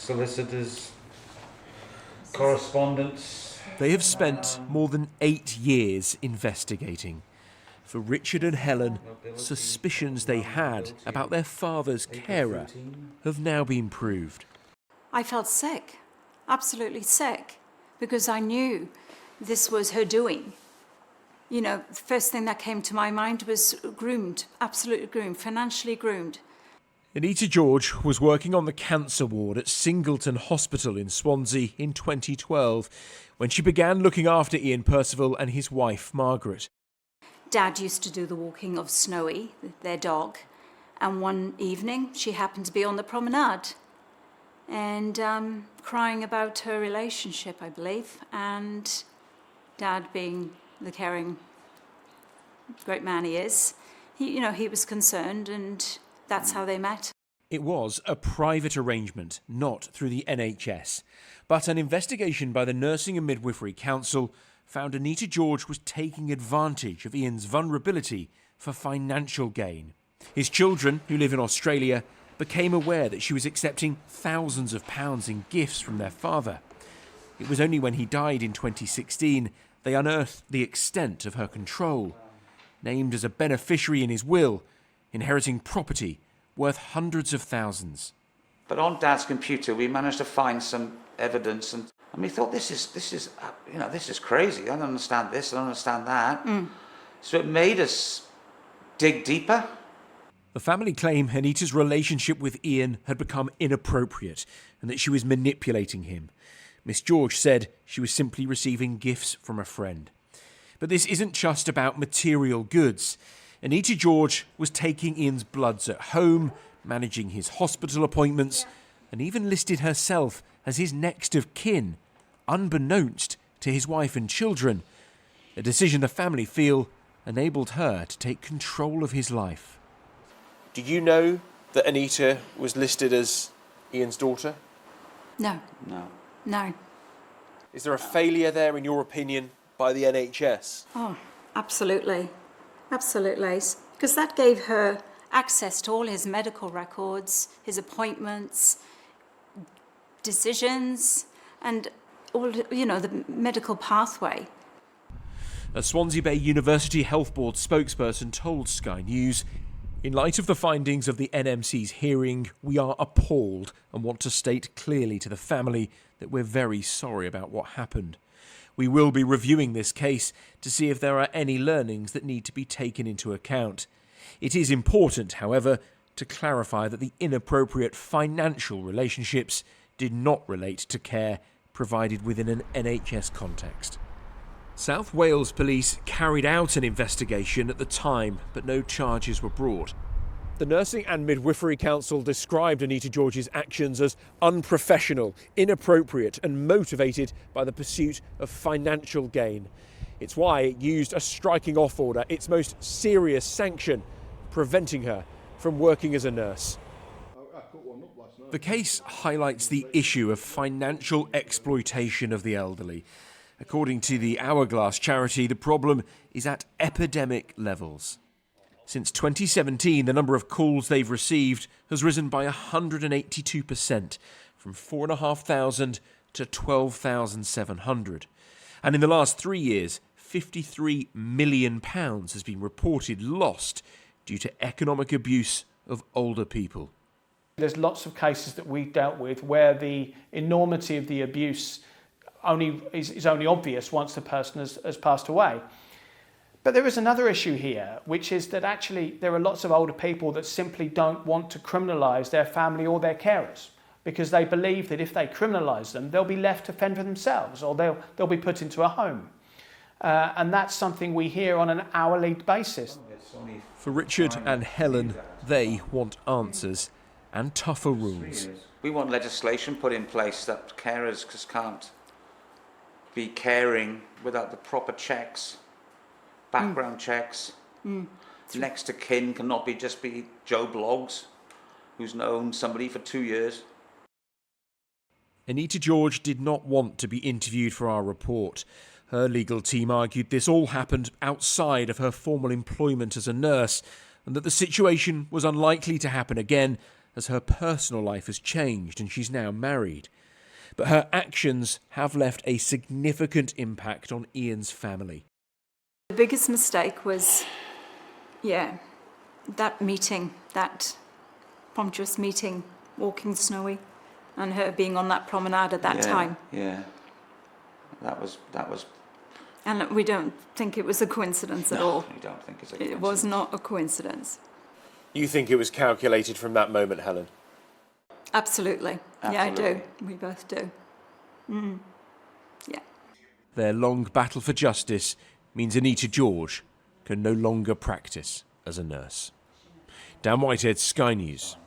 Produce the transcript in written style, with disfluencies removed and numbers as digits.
solicitors, correspondence. They have spent more than 8 years investigating. For Richard and Helen, suspicions they had about their father's carer have now been proved. I felt sick, absolutely sick, because I knew this was her doing. You know, the first thing that came to my mind was groomed, absolutely groomed, financially groomed. Anita George was working on the cancer ward at Singleton Hospital in Swansea in 2012 when she began looking after Ian Percival and his wife, Margaret. Dad used to do the walking of Snowy, their dog, and one evening she happened to be on the promenade and crying about her relationship, I believe, and Dad, being the caring great man he is, he was concerned, and that's how they met. It was a private arrangement, not through the NHS. But an investigation by the Nursing and Midwifery Council found Anita George was taking advantage of Ian's vulnerability for financial gain. His children, who live in Australia, became aware that she was accepting thousands of pounds in gifts from their father. It was only when he died in 2016 they unearthed the extent of her control. Named as a beneficiary in his will, inheriting property worth hundreds of thousands. But on Dad's computer, we managed to find some evidence, and we thought, this is crazy. I don't understand this. I don't understand that. So it made us dig deeper. The family claim Anita's relationship with Ian had become inappropriate and that she was manipulating him. Miss George said she was simply receiving gifts from a friend. But this isn't just about material goods. Anita George was taking Ian's bloods at home, managing his hospital appointments, and even listed herself as his next of kin, unbeknownst to his wife and children, a decision the family feel enabled her to take control of his life. Do you know that Anita was listed as Ian's daughter? No. Is there a failure there, in your opinion, by the NHS? Oh, absolutely. Absolutely. Because that gave her access to all his medical records, his appointments, decisions, and all, the medical pathway. A Swansea Bay University Health Board spokesperson told Sky News, "In light of the findings of the NMC's hearing, we are appalled and want to state clearly to the family that we're very sorry about what happened. We will be reviewing this case to see if there are any learnings that need to be taken into account. It is important, however, to clarify that the inappropriate financial relationships did not relate to care provided within an NHS context." South Wales Police carried out an investigation at the time, but no charges were brought. The Nursing and Midwifery Council described Anita George's actions as unprofessional, inappropriate and motivated by the pursuit of financial gain. It's why it used a striking off order, its most serious sanction, preventing her from working as a nurse. The case highlights the issue of financial exploitation of the elderly. According to the Hourglass charity, the problem is at epidemic levels. Since 2017, the number of calls they've received has risen by 182%, from 4,500 to 12,700. And in the last 3 years, £53 million has been reported lost due to economic abuse of older people. There's lots of cases that we've dealt with where the enormity of the abuse is only obvious once the person has passed away. But there is another issue here, which is that actually there are lots of older people that simply don't want to criminalise their family or their carers, because they believe that if they criminalise them, they'll be left to fend for themselves, or they'll be put into a home. And that's something we hear on an hourly basis. For Richard and Helen, they want answers and tougher rules. We want legislation put in place that carers just can't be caring without the proper checks. Background checks. Next to kin cannot be Joe Bloggs, who's known somebody for 2 years. Anita George did not want to be interviewed for our report. Her legal team argued this all happened outside of her formal employment as a nurse, and that the situation was unlikely to happen again as her personal life has changed and she's now married. But her actions have left a significant impact on Ian's family. The biggest mistake was, that meeting, that promiscuous meeting, walking Snowy, and her being on that promenade at that time. Yeah, that was. And we don't think it was a coincidence at all. We don't think it's a coincidence. It was not a coincidence. You think it was calculated from that moment, Helen? Absolutely. Yeah, I do. We both do. Yeah. Their long battle for justice means Anita George can no longer practice as a nurse. Dan Whitehead, Sky News.